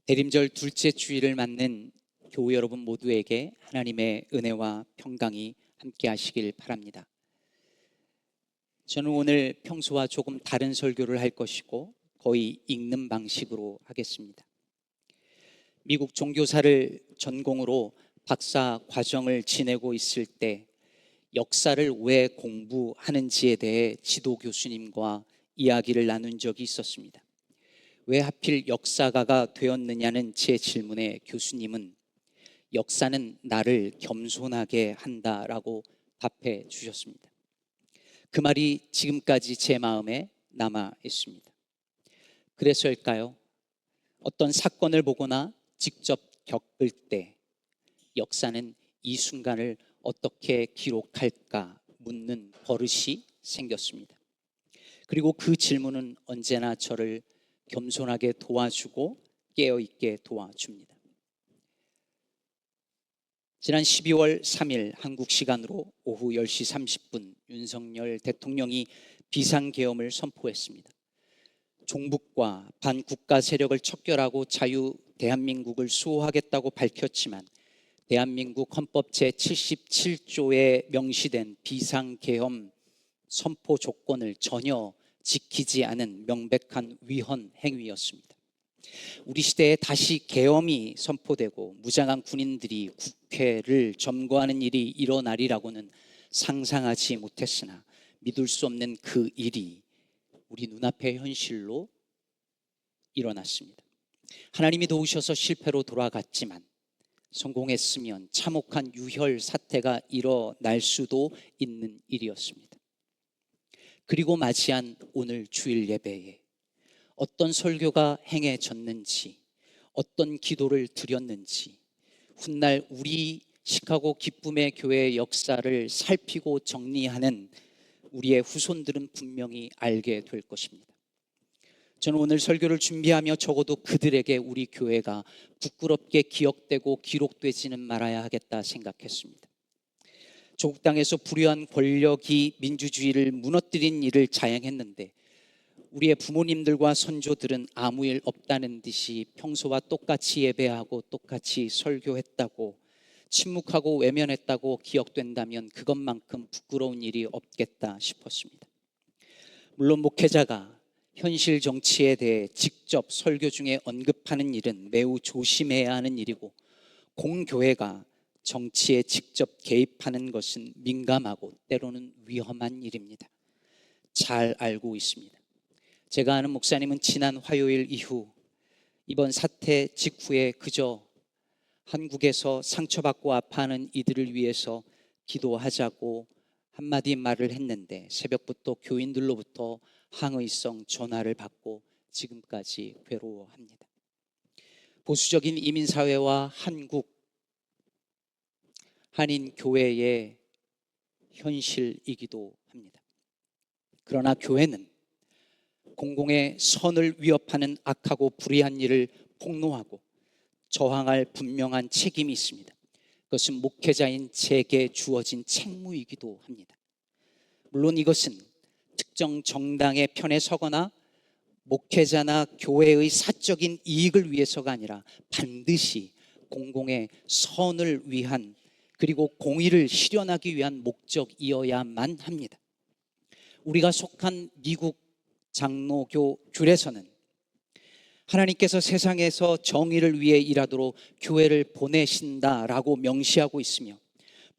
대림절 둘째 주일을 맞는 교우 여러분 모두에게 하나님의 은혜와 평강이 함께 하시길 바랍니다. 저는 오늘 평소와 조금 다른 설교를 할 것이고 거의 읽는 방식으로 하겠습니다. 미국 종교사를 전공으로 박사 과정을 지내고 있을 때 역사를 왜 공부하는지에 대해 지도 교수님과 이야기를 나눈 적이 있었습니다. 왜 하필 역사가가 되었느냐는 제 질문에 교수님은 역사는 나를 겸손하게 한다라고 답해 주셨습니다. 그 말이 지금까지 제 마음에 남아 있습니다. 그래서일까요? 어떤 사건을 보거나 직접 겪을 때 역사는 이 순간을 어떻게 기록할까 묻는 버릇이 생겼습니다. 그리고 그 질문은 언제나 저를 겸손하게 도와주고 깨어있게 도와줍니다. 지난 12월 3일 한국 시간으로 오후 10시 30분 윤석열 대통령이 비상계엄을 선포했습니다. 종북과 반국가 세력을 척결하고 자유 대한민국을 수호하겠다고 밝혔지만 대한민국 헌법 제77조에 명시된 비상계엄 선포 조건을 전혀 지키지 않은 명백한 위헌 행위였습니다. 우리 시대에 다시 계엄이 선포되고 무장한 군인들이 국회를 점거하는 일이 일어나리라고는 상상하지 못했으나 믿을 수 없는 그 일이 우리 눈앞의 현실로 일어났습니다. 하나님이 도우셔서 실패로 돌아갔지만 성공했으면 참혹한 유혈 사태가 일어날 수도 있는 일이었습니다. 그리고 맞이한 오늘 주일 예배에 어떤 설교가 행해졌는지, 어떤 기도를 드렸는지 훗날 우리 시카고 기쁨의 교회의 역사를 살피고 정리하는 우리의 후손들은 분명히 알게 될 것입니다. 저는 오늘 설교를 준비하며 적어도 그들에게 우리 교회가 부끄럽게 기억되고 기록되지는 말아야 하겠다 생각했습니다. 조국 땅에서 불의한 권력이 민주주의를 무너뜨린 일을 자행했는데 우리의 부모님들과 선조들은 아무 일 없다는 듯이 평소와 똑같이 예배하고 똑같이 설교했다고 침묵하고 외면했다고 기억된다면 그것만큼 부끄러운 일이 없겠다 싶었습니다. 물론 목회자가 현실 정치에 대해 직접 설교 중에 언급하는 일은 매우 조심해야 하는 일이고 공교회가 정치에 직접 개입하는 것은 민감하고 때로는 위험한 일입니다. 잘 알고 있습니다. 제가 아는 목사님은 지난 화요일 이후 이번 사태 직후에 그저 한국에서 상처받고 아파하는 이들을 위해서 기도하자고 한마디 말을 했는데 새벽부터 교인들로부터 항의성 전화를 받고 지금까지 괴로워합니다. 보수적인 이민사회와 한국 한인교회의 현실이기도 합니다. 그러나 교회는 공공의 선을 위협하는 악하고 불의한 일을 폭로하고 저항할 분명한 책임이 있습니다. 그것은 목회자인 제게 주어진 책무이기도 합니다. 물론 이것은 특정 정당의 편에 서거나 목회자나 교회의 사적인 이익을 위해서가 아니라 반드시 공공의 선을 위한 그리고 공의를 실현하기 위한 목적이어야만 합니다. 우리가 속한 미국 장로교 귤에서는 하나님께서 세상에서 정의를 위해 일하도록 교회를 보내신다라고 명시하고 있으며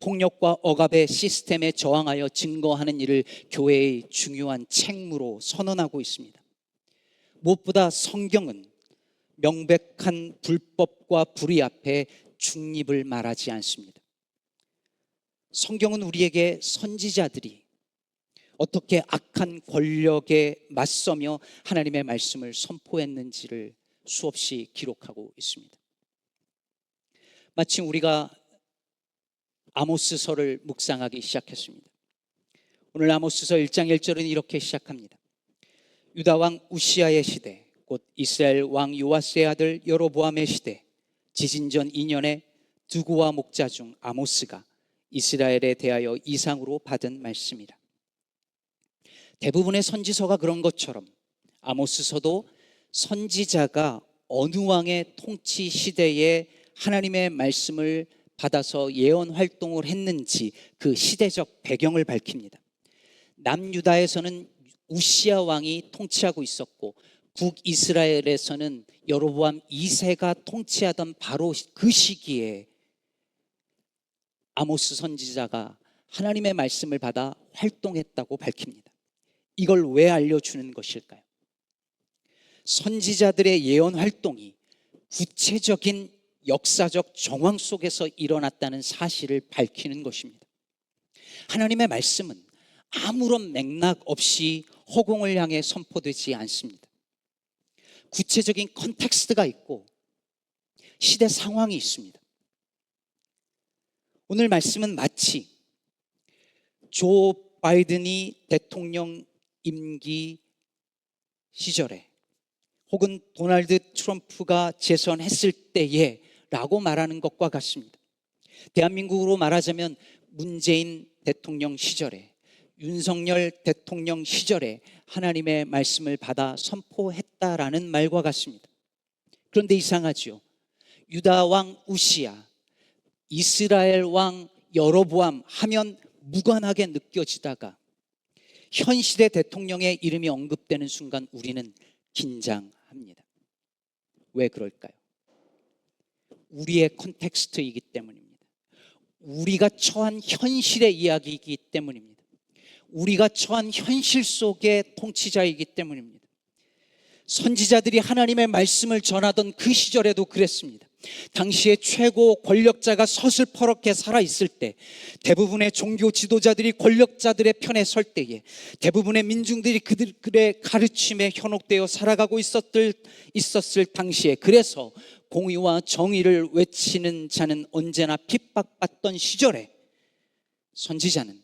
폭력과 억압의 시스템에 저항하여 증거하는 일을 교회의 중요한 책무로 선언하고 있습니다. 무엇보다 성경은 명백한 불법과 불의 앞에 중립을 말하지 않습니다. 성경은 우리에게 선지자들이 어떻게 악한 권력에 맞서며 하나님의 말씀을 선포했는지를 수없이 기록하고 있습니다. 마침 우리가 아모스서를 묵상하기 시작했습니다. 오늘 아모스서 1장 1절은 이렇게 시작합니다. 유다 왕 우시아의 시대, 곧 이스라엘 왕 요아스의 아들 여로보암의 시대, 지진전 2년에 두구와 목자 중 아모스가 이스라엘에 대하여 이상으로 받은 말씀이라. 대부분의 선지서가 그런 것처럼 아모스서도 선지자가 어느 왕의 통치 시대에 하나님의 말씀을 받아서 예언 활동을 했는지 그 시대적 배경을 밝힙니다. 남유다에서는 우시야 왕이 통치하고 있었고 북이스라엘에서는 여로보암 2세가 통치하던 바로 그 시기에 아모스 선지자가 하나님의 말씀을 받아 활동했다고 밝힙니다. 이걸 왜 알려주는 것일까요? 선지자들의 예언 활동이 구체적인 역사적 정황 속에서 일어났다는 사실을 밝히는 것입니다. 하나님의 말씀은 아무런 맥락 없이 허공을 향해 선포되지 않습니다. 구체적인 컨텍스트가 있고 시대 상황이 있습니다. 오늘 말씀은 마치 조 바이든이 대통령 임기 시절에 혹은 도널드 트럼프가 재선했을 때에 라고 말하는 것과 같습니다. 대한민국으로 말하자면 문재인 대통령 시절에, 윤석열 대통령 시절에 하나님의 말씀을 받아 선포했다라는 말과 같습니다. 그런데 이상하죠. 유다 왕 우시야, 이스라엘 왕 여로보암 하면 무관하게 느껴지다가 현 시대 대통령의 이름이 언급되는 순간 우리는 긴장합니다. 왜 그럴까요? 우리의 컨텍스트이기 때문입니다. 우리가 처한 현실의 이야기이기 때문입니다. 우리가 처한 현실 속의 통치자이기 때문입니다. 선지자들이 하나님의 말씀을 전하던 그 시절에도 그랬습니다. 당시에 최고 권력자가 서슬퍼렇게 살아있을 때, 대부분의 종교 지도자들이 권력자들의 편에 설 때에, 대부분의 민중들이 그들의 가르침에 현혹되어 살아가고 있었을 당시에, 그래서 공의와 정의를 외치는 자는 언제나 핍박받던 시절에 선지자는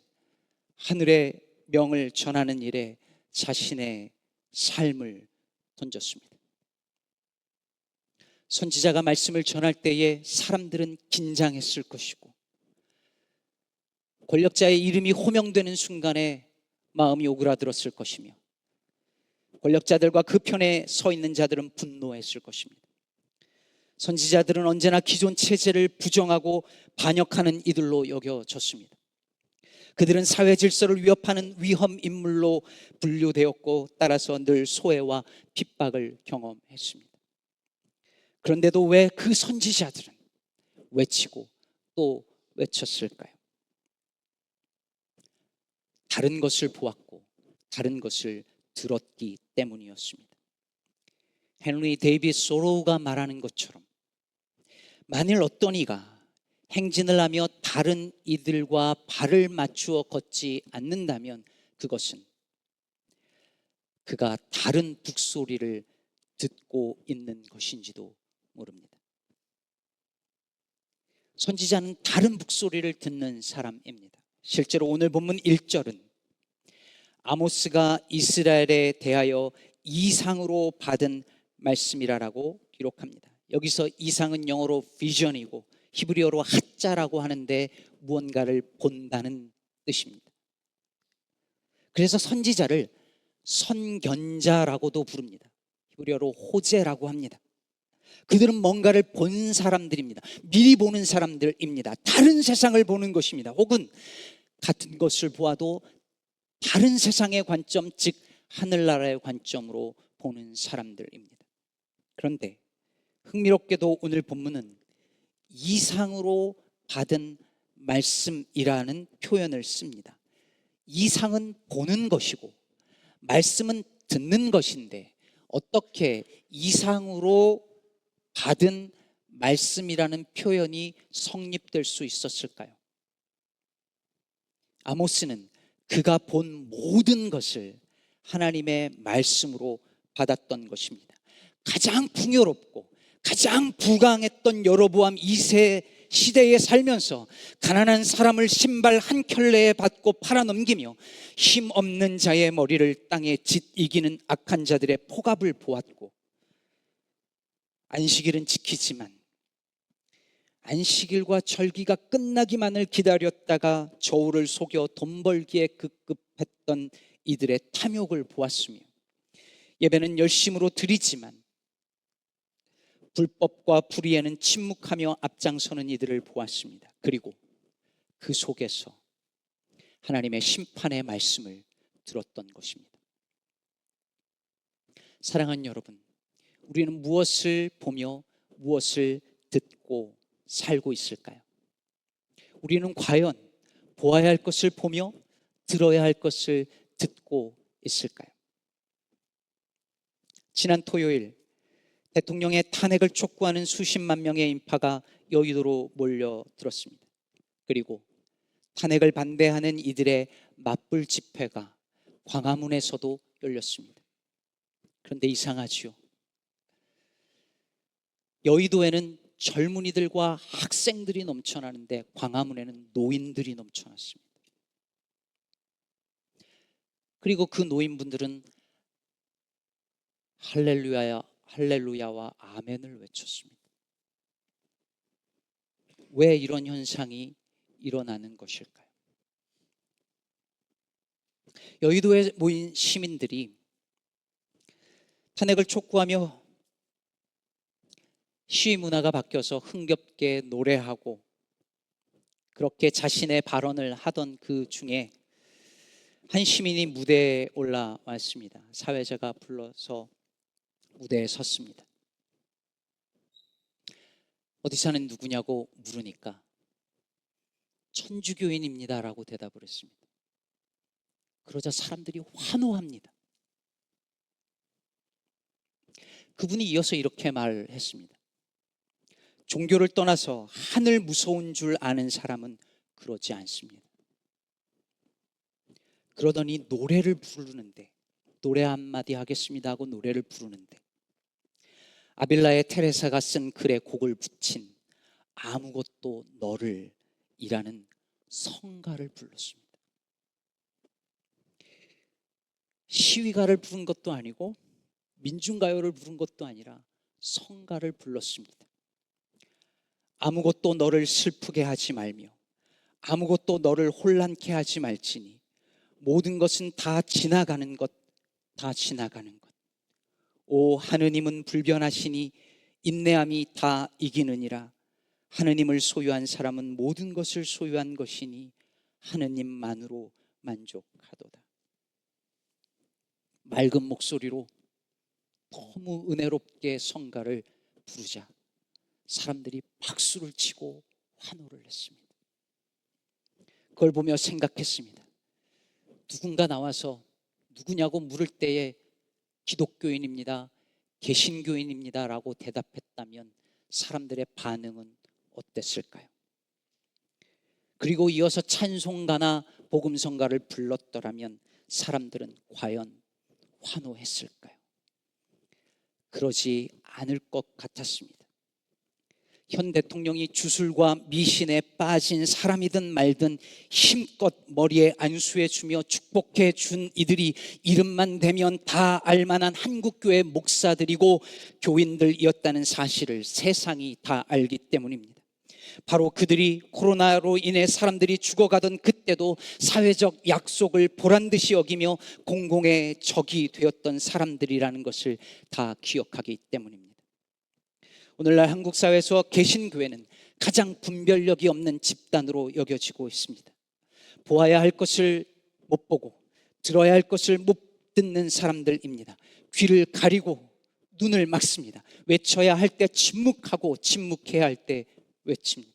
하늘의 명을 전하는 일에 자신의 삶을 던졌습니다. 선지자가 말씀을 전할 때에 사람들은 긴장했을 것이고 권력자의 이름이 호명되는 순간에 마음이 오그라들었을 것이며 권력자들과 그 편에 서 있는 자들은 분노했을 것입니다. 선지자들은 언제나 기존 체제를 부정하고 반역하는 이들로 여겨졌습니다. 그들은 사회 질서를 위협하는 위험 인물로 분류되었고 따라서 늘 소외와 핍박을 경험했습니다. 그런데도 왜 그 선지자들은 외치고 또 외쳤을까요? 다른 것을 보았고 다른 것을 들었기 때문이었습니다. 헨리 데이빗 소로우가 말하는 것처럼 만일 어떤 이가 행진을 하며 다른 이들과 발을 맞추어 걷지 않는다면 그것은 그가 다른 북소리를 듣고 있는 것인지도 모릅니다. 선지자는 다른 북소리를 듣는 사람입니다. 실제로 오늘 본문 1절은 아모스가 이스라엘에 대하여 이상으로 받은 말씀이라고 기록합니다. 여기서 이상은 영어로 비전이고 히브리어로 하자라고 하는데 무언가를 본다는 뜻입니다. 그래서 선지자를 선견자라고도 부릅니다. 히브리어로 호제라고 합니다. 그들은 뭔가를 본 사람들입니다. 미리 보는 사람들입니다. 다른 세상을 보는 것입니다. 혹은 같은 것을 보아도 다른 세상의 관점, 즉 하늘나라의 관점으로 보는 사람들입니다. 그런데 흥미롭게도 오늘 본문은 이상으로 받은 말씀이라는 표현을 씁니다. 이상은 보는 것이고 말씀은 듣는 것인데 어떻게 이상으로 받은 말씀이라는 표현이 성립될 수 있었을까요? 아모스는 그가 본 모든 것을 하나님의 말씀으로 받았던 것입니다. 가장 풍요롭고 가장 부강했던 여로보암 2세 시대에 살면서 가난한 사람을 신발 한 켤레에 받고 팔아넘기며 힘없는 자의 머리를 땅에 짓이기는 악한 자들의 포갑을 보았고 안식일은 지키지만 안식일과 절기가 끝나기만을 기다렸다가 저울을 속여 돈 벌기에 급급했던 이들의 탐욕을 보았으며 예배는 열심으로 드리지만 불법과 불의에는 침묵하며 앞장서는 이들을 보았습니다. 그리고 그 속에서 하나님의 심판의 말씀을 들었던 것입니다. 사랑하는 여러분, 우리는 무엇을 보며 무엇을 듣고 살고 있을까요? 우리는 과연 보아야 할 것을 보며 들어야 할 것을 듣고 있을까요? 지난 토요일 대통령의 탄핵을 촉구하는 수십만 명의 인파가 여의도로 몰려들었습니다. 그리고 탄핵을 반대하는 이들의 맞불 집회가 광화문에서도 열렸습니다. 그런데 이상하지요. 여의도에는 젊은이들과 학생들이 넘쳐나는데 광화문에는 노인들이 넘쳐났습니다. 그리고 그 노인분들은 할렐루야와 아멘을 외쳤습니다. 왜 이런 현상이 일어나는 것일까요? 여의도에 모인 시민들이 탄핵을 촉구하며 시위 문화가 바뀌어서 흥겹게 노래하고 그렇게 자신의 발언을 하던 그 중에 한 시민이 무대에 올라왔습니다. 사회자가 불러서 무대에 섰습니다. 어디 사는 누구냐고 물으니까 천주교인입니다라고 대답을 했습니다. 그러자 사람들이 환호합니다. 그분이 이어서 이렇게 말했습니다. 종교를 떠나서 하늘 무서운 줄 아는 사람은 그러지 않습니다. 그러더니 노래를 부르는데, 노래 한마디 하겠습니다 하고 노래를 부르는데 아빌라의 테레사가 쓴 글에 곡을 붙인 아무것도 너를 이라는 성가를 불렀습니다. 시위가를 부른 것도 아니고 민중가요를 부른 것도 아니라 성가를 불렀습니다. 아무것도 너를 슬프게 하지 말며 아무것도 너를 혼란케 하지 말지니 모든 것은 다 지나가는 것, 다 지나가는 것. 오 하느님은 불변하시니 인내함이 다 이기느니라. 하느님을 소유한 사람은 모든 것을 소유한 것이니 하느님만으로 만족하도다. 맑은 목소리로 너무 은혜롭게 성가를 부르자 사람들이 박수를 치고 환호를 했습니다. 그걸 보며 생각했습니다. 누군가 나와서 누구냐고 물을 때에 기독교인입니다, 개신교인입니다 라고 대답했다면 사람들의 반응은 어땠을까요? 그리고 이어서 찬송가나 복음성가를 불렀더라면 사람들은 과연 환호했을까요? 그러지 않을 것 같았습니다. 현 대통령이 주술과 미신에 빠진 사람이든 말든 힘껏 머리에 안수해 주며 축복해 준 이들이 이름만 대면 다 알만한 한국교회 목사들이고 교인들이었다는 사실을 세상이 다 알기 때문입니다. 바로 그들이 코로나로 인해 사람들이 죽어가던 그때도 사회적 약속을 보란듯이 여기며 공공의 적이 되었던 사람들이라는 것을 다 기억하기 때문입니다. 오늘날 한국 사회에서 개신교회는 가장 분별력이 없는 집단으로 여겨지고 있습니다. 보아야 할 것을 못 보고 들어야 할 것을 못 듣는 사람들입니다. 귀를 가리고 눈을 막습니다. 외쳐야 할 때 침묵하고 침묵해야 할 때 외칩니다.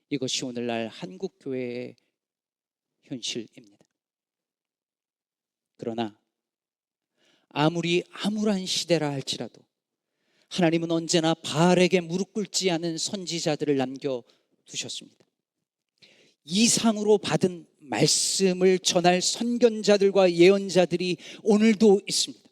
이것이 오늘날 한국 교회의 현실입니다. 그러나 아무리 암울한 시대라 할지라도 하나님은 언제나 바알에게 무릎 꿇지 않은 선지자들을 남겨두셨습니다. 이상으로 받은 말씀을 전할 선견자들과 예언자들이 오늘도 있습니다.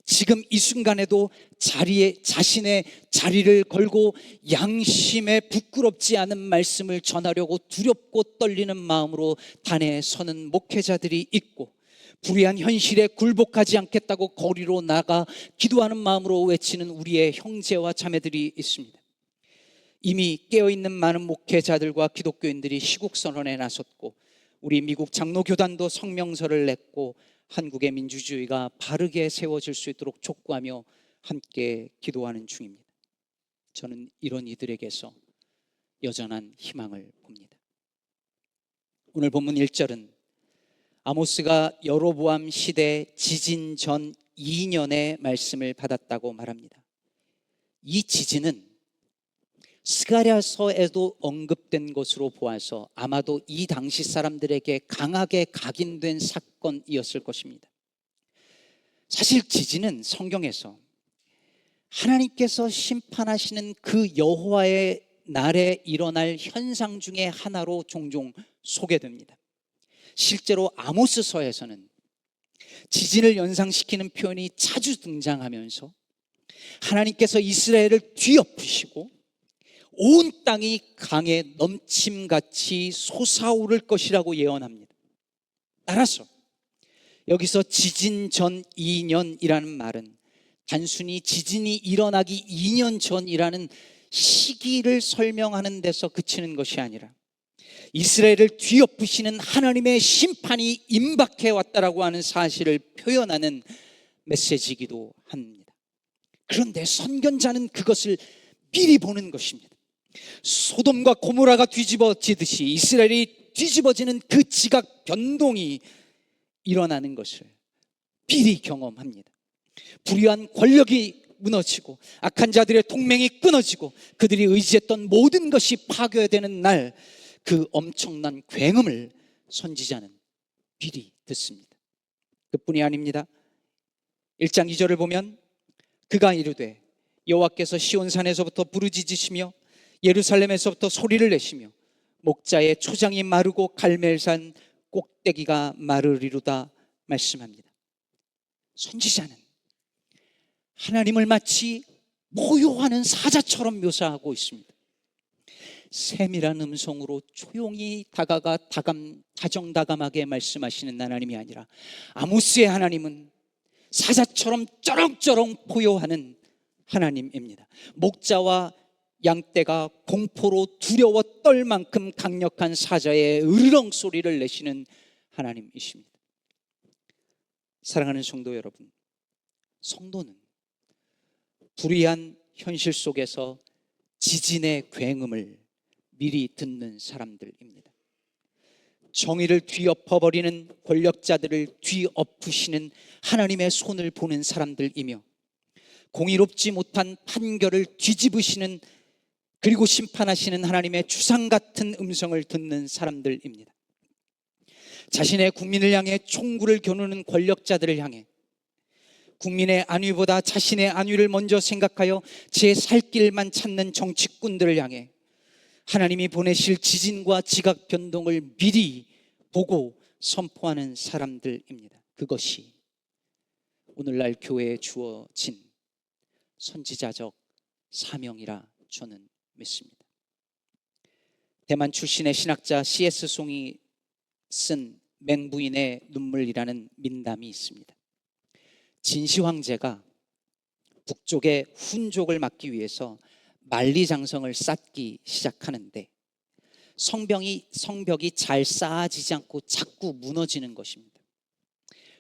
지금 이 순간에도 자신의 자리를 걸고 양심에 부끄럽지 않은 말씀을 전하려고 두렵고 떨리는 마음으로 단에 서는 목회자들이 있고, 불의한 현실에 굴복하지 않겠다고 거리로 나가 기도하는 마음으로 외치는 우리의 형제와 자매들이 있습니다. 이미 깨어있는 많은 목회자들과 기독교인들이 시국선언에 나섰고, 우리 미국 장로교단도 성명서를 냈고 한국의 민주주의가 바르게 세워질 수 있도록 촉구하며 함께 기도하는 중입니다. 저는 이런 이들에게서 여전한 희망을 봅니다. 오늘 본문 1절은 아모스가 여로보암 시대 지진 전 2년의 말씀을 받았다고 말합니다. 이 지진은 스가랴서에도 언급된 것으로 보아서 아마도 이 당시 사람들에게 강하게 각인된 사건이었을 것입니다. 사실 지진은 성경에서 하나님께서 심판하시는 그 여호와의 날에 일어날 현상 중에 하나로 종종 소개됩니다. 실제로 아모스서에서는 지진을 연상시키는 표현이 자주 등장하면서 하나님께서 이스라엘을 뒤엎으시고 온 땅이 강에 넘침같이 솟아오를 것이라고 예언합니다. 따라서 여기서 지진 전 2년이라는 말은 단순히 지진이 일어나기 2년 전이라는 시기를 설명하는 데서 그치는 것이 아니라 이스라엘을 뒤엎으시는 하나님의 심판이 임박해 왔다라고 하는 사실을 표현하는 메시지이기도 합니다. 그런데 선견자는 그것을 미리 보는 것입니다. 소돔과 고모라가 뒤집어지듯이 이스라엘이 뒤집어지는 그 지각 변동이 일어나는 것을 미리 경험합니다. 불의한 권력이 무너지고 악한 자들의 동맹이 끊어지고 그들이 의지했던 모든 것이 파괴되는 날, 그 엄청난 굉음을 선지자는 미리 듣습니다. 그뿐이 아닙니다. 1장 2절을 보면 그가 이르되 여호와께서 시온산에서부터 부르짖으시며 예루살렘에서부터 소리를 내시며 목자의 초장이 마르고 갈멜산 꼭대기가 마르리로다 말씀합니다. 선지자는 하나님을 마치 모욕하는 사자처럼 묘사하고 있습니다. 세밀한 음성으로 조용히 다가가 다정다감하게 말씀하시는 하나님이 아니라 아모스의 하나님은 사자처럼 쩌렁쩌렁 포효하는 하나님입니다. 목자와 양떼가 공포로 두려워 떨 만큼 강력한 사자의 으르렁 소리를 내시는 하나님이십니다. 사랑하는 성도 여러분, 성도는 불의한 현실 속에서 지진의 굉음을 미리 듣는 사람들입니다. 정의를 뒤엎어버리는 권력자들을 뒤엎으시는 하나님의 손을 보는 사람들이며 공의롭지 못한 판결을 뒤집으시는 그리고 심판하시는 하나님의 주상 같은 음성을 듣는 사람들입니다. 자신의 국민을 향해 총구를 겨누는 권력자들을 향해 국민의 안위보다 자신의 안위를 먼저 생각하여 제 살 길만 찾는 정치꾼들을 향해 하나님이 보내실 지진과 지각 변동을 미리 보고 선포하는 사람들입니다. 그것이 오늘날 교회에 주어진 선지자적 사명이라 저는 믿습니다. 대만 출신의 신학자 C.S. 송이 쓴 맹부인의 눈물이라는 민담이 있습니다. 진시 황제가 북쪽의 훈족을 막기 위해서 만리장성을 쌓기 시작하는데 성벽이 잘 쌓아지지 않고 자꾸 무너지는 것입니다.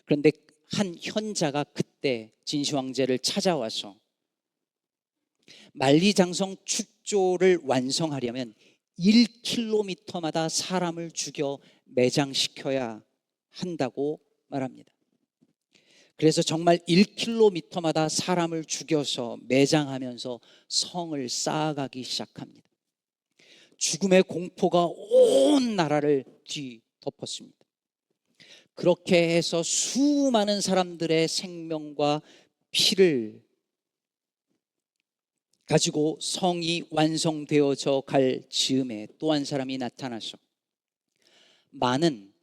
그런데 한 현자가 그때 진시 황제를 찾아와서 만리장성 축조를 완성하려면 1km마다 사람을 죽여 매장시켜야 한다고 말합니다. 그래서 정말 1km마다 사람을 죽여서 매장하면서 성을 쌓아가기 시작합니다. 죽음의 공포가 온 나라를 뒤덮었습니다. 그렇게 해서 수많은 사람들의 생명과 피를 가지고 성이 완성되어져 갈 즈음에 또 한 사람이 나타나서 많은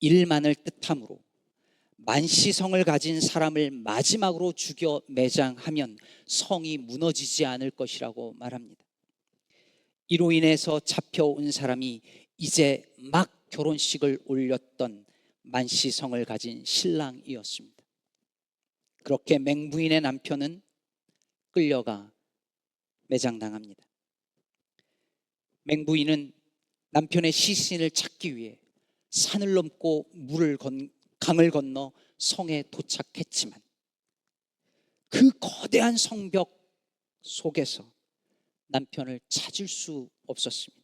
일만을 뜻함으로 만시성을 가진 사람을 마지막으로 죽여 매장하면 성이 무너지지 않을 것이라고 말합니다. 이로 인해서 잡혀온 사람이 이제 막 결혼식을 올렸던 만시성을 가진 신랑이었습니다. 그렇게 맹부인의 남편은 끌려가 매장당합니다. 맹부인은 남편의 시신을 찾기 위해 산을 넘고 강을 건너 성에 도착했지만 그 거대한 성벽 속에서 남편을 찾을 수 없었습니다.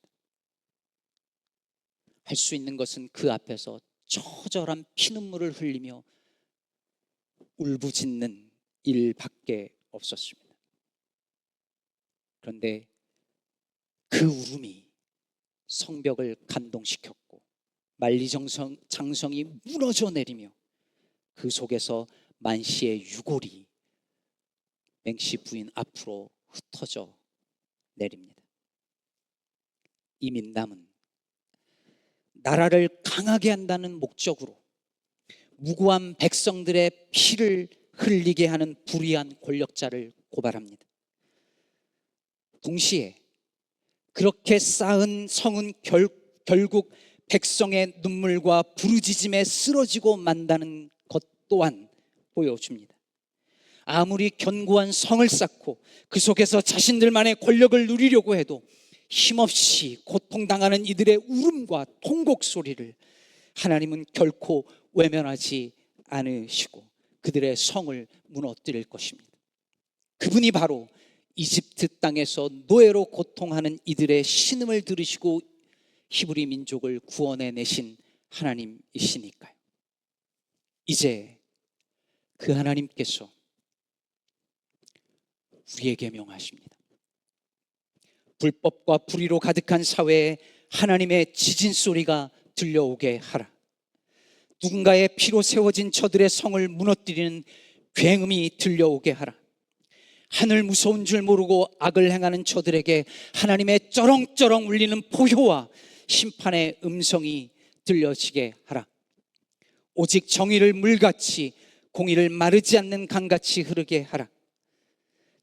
할 수 있는 것은 그 앞에서 처절한 피눈물을 흘리며 울부짖는 일밖에 없었습니다. 그런데 그 울음이 성벽을 감동시켰고 만리장성이 무너져 내리며 그 속에서 만시의 유골이 맹씨 부인 앞으로 흩어져 내립니다. 이 민담은 나라를 강하게 한다는 목적으로 무고한 백성들의 피를 흘리게 하는 불의한 권력자를 고발합니다. 동시에 그렇게 쌓은 성은 결국 백성의 눈물과 부르짖음에 쓰러지고 만다는 것 또한 보여줍니다. 아무리 견고한 성을 쌓고 그 속에서 자신들만의 권력을 누리려고 해도 힘없이 고통당하는 이들의 울음과 통곡 소리를 하나님은 결코 외면하지 않으시고 그들의 성을 무너뜨릴 것입니다. 그분이 바로 이집트 땅에서 노예로 고통하는 이들의 신음을 들으시고 히브리 민족을 구원해 내신 하나님이시니까요. 이제 그 하나님께서 우리에게 명하십니다. 불법과 불의로 가득한 사회에 하나님의 지진 소리가 들려오게 하라. 누군가의 피로 세워진 저들의 성을 무너뜨리는 굉음이 들려오게 하라. 하늘 무서운 줄 모르고 악을 행하는 저들에게 하나님의 쩌렁쩌렁 울리는 포효와 심판의 음성이 들려지게 하라. 오직 정의를 물같이 공의를 마르지 않는 강같이 흐르게 하라.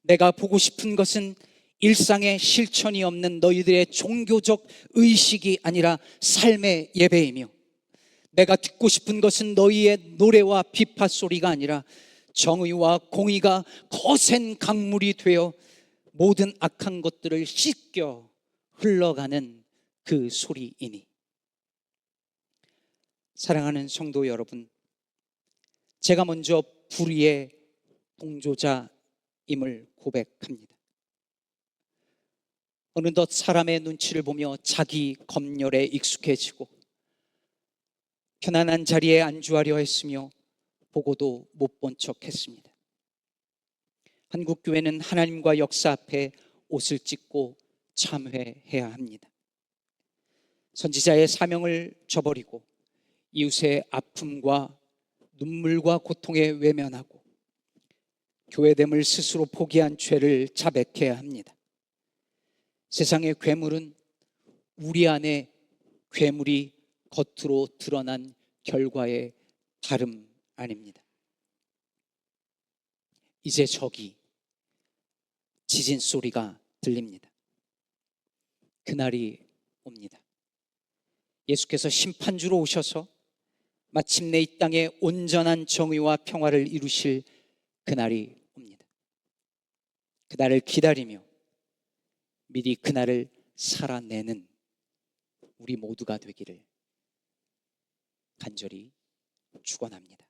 내가 보고 싶은 것은 일상의 실천이 없는 너희들의 종교적 의식이 아니라 삶의 예배이며, 내가 듣고 싶은 것은 너희의 노래와 비파 소리가 아니라 정의와 공의가 거센 강물이 되어 모든 악한 것들을 씻겨 흘러가는 그 소리이니. 사랑하는 성도 여러분, 제가 먼저 불의의 동조자임을 고백합니다. 어느덧 사람의 눈치를 보며 자기 검열에 익숙해지고 편안한 자리에 안주하려 했으며 보고도 못 본 척했습니다. 한국교회는 하나님과 역사 앞에 옷을 찢고 참회해야 합니다. 선지자의 사명을 저버리고 이웃의 아픔과 눈물과 고통에 외면하고 교회됨을 스스로 포기한 죄를 자백해야 합니다. 세상의 괴물은 우리 안에 괴물이 겉으로 드러난 결과의 다름 아닙니다. 이제 저기 지진 소리가 들립니다. 그날이 옵니다. 예수께서 심판주로 오셔서 마침내 이 땅에 온전한 정의와 평화를 이루실 그날이 옵니다. 그날을 기다리며 미리 그날을 살아내는 우리 모두가 되기를 간절히 축원합니다.